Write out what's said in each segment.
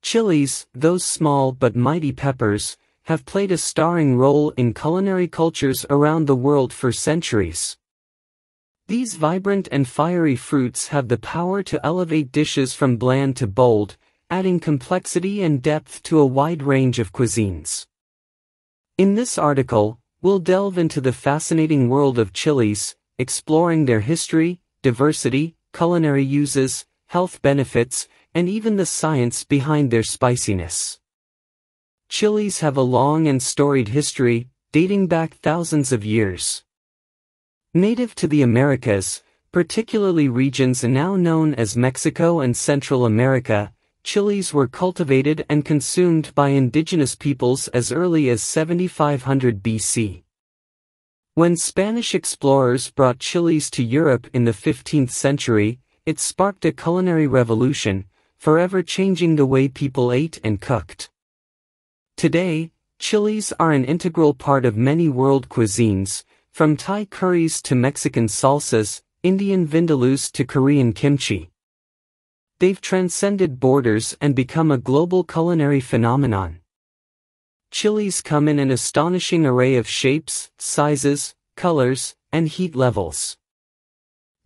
Chilies, those small but mighty peppers, have played a starring role in culinary cultures around the world for centuries. These vibrant and fiery fruits have the power to elevate dishes from bland to bold, adding complexity and depth to a wide range of cuisines. In this article, we'll delve into the fascinating world of chilies, exploring their history, diversity, culinary uses, health benefits, and even the science behind their spiciness. Chilies have a long and storied history, dating back thousands of years. Native to the Americas, particularly regions now known as Mexico and Central America, chilies were cultivated and consumed by indigenous peoples as early as 7500 BC. When Spanish explorers brought chilies to Europe in the 15th century, it sparked a culinary revolution, forever changing the way people ate and cooked. Today, chilies are an integral part of many world cuisines, from Thai curries to Mexican salsas, Indian vindaloo to Korean kimchi. They've transcended borders and become a global culinary phenomenon. Chilies come in an astonishing array of shapes, sizes, colors, and heat levels.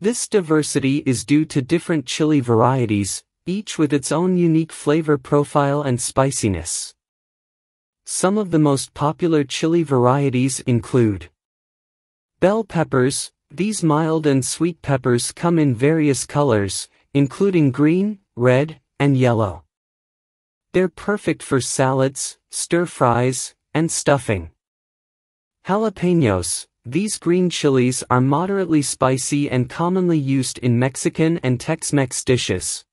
This diversity is due to different chili varieties, each with its own unique flavor profile and spiciness. Some of the most popular chili varieties include bell peppers. These mild and sweet peppers come in various colors, including green, red, and yellow. They're perfect for salads, stir-fries, and stuffing. Jalapeños. These green chilies are moderately spicy and commonly used in Mexican and Tex-Mex dishes.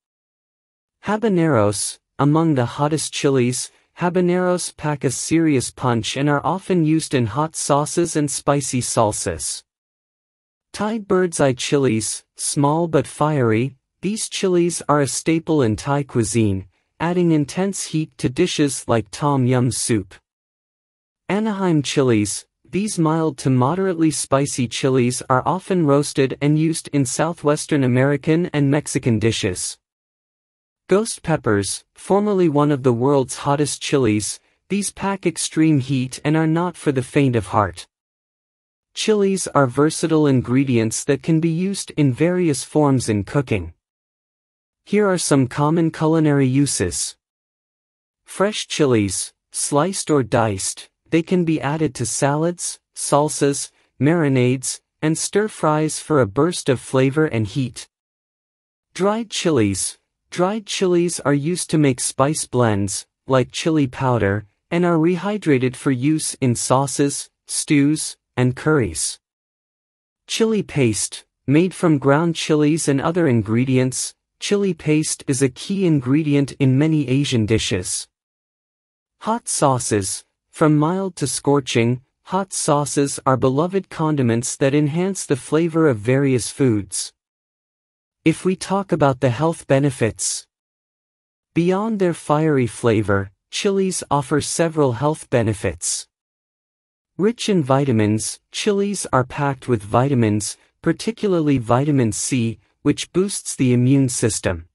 Habaneros. Among the hottest chilies, habaneros pack a serious punch and are often used in hot sauces and spicy salsas. Thai bird's eye chilies, small but fiery. These chilies are a staple in Thai cuisine, adding intense heat to dishes like tom yum soup. Anaheim chilies. These mild to moderately spicy chilies are often roasted and used in southwestern American and Mexican dishes. Ghost peppers, formerly one of the world's hottest chilies, these pack extreme heat and are not for the faint of heart. Chilies are versatile ingredients that can be used in various forms in cooking. Here are some common culinary uses. Fresh chilies, sliced or diced, they can be added to salads, salsas, marinades, and stir-fries for a burst of flavor and heat. Dried chilies. Dried chilies are used to make spice blends, like chili powder, and are rehydrated for use in sauces, stews, and curries. Chili paste. Made from ground chilies and other ingredients, chili paste is a key ingredient in many Asian dishes. Hot sauces. From mild to scorching, hot sauces are beloved condiments that enhance the flavor of various foods. If we talk about the health benefits, beyond their fiery flavor, chilies offer several health benefits. Rich in vitamins, chilies are packed with vitamins, particularly vitamin C, which boosts the immune system.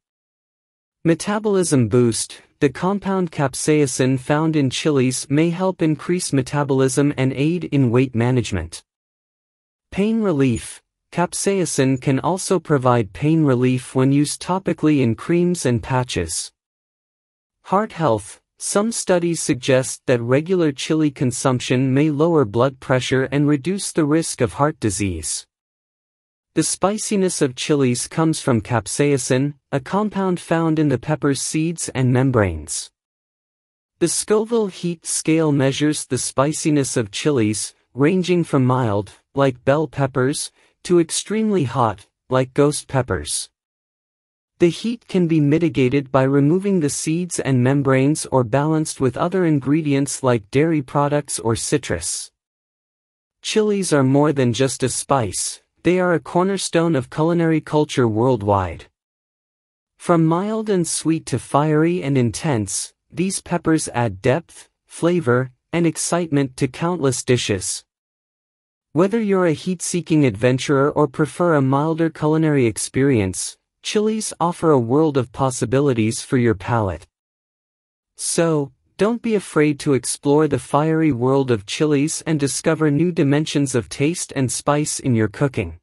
Metabolism boost. The compound capsaicin found in chilies may help increase metabolism and aid in weight management. Pain relief. Capsaicin can also provide pain relief when used topically in creams and patches. Heart health. Some studies suggest that regular chili consumption may lower blood pressure and reduce the risk of heart disease. The spiciness of chilies comes from capsaicin, a compound found in the pepper's seeds and membranes. The Scoville heat scale measures the spiciness of chilies, ranging from mild, like bell peppers, to extremely hot, like ghost peppers. The heat can be mitigated by removing the seeds and membranes or balanced with other ingredients like dairy products or citrus. Chilies are more than just a spice. They are a cornerstone of culinary culture worldwide. From mild and sweet to fiery and intense, these peppers add depth, flavor, and excitement to countless dishes. Whether you're a heat-seeking adventurer or prefer a milder culinary experience, Chili's offer a world of possibilities for your palate. So, don't be afraid to explore the fiery world of Chili's and discover new dimensions of taste and spice in your cooking.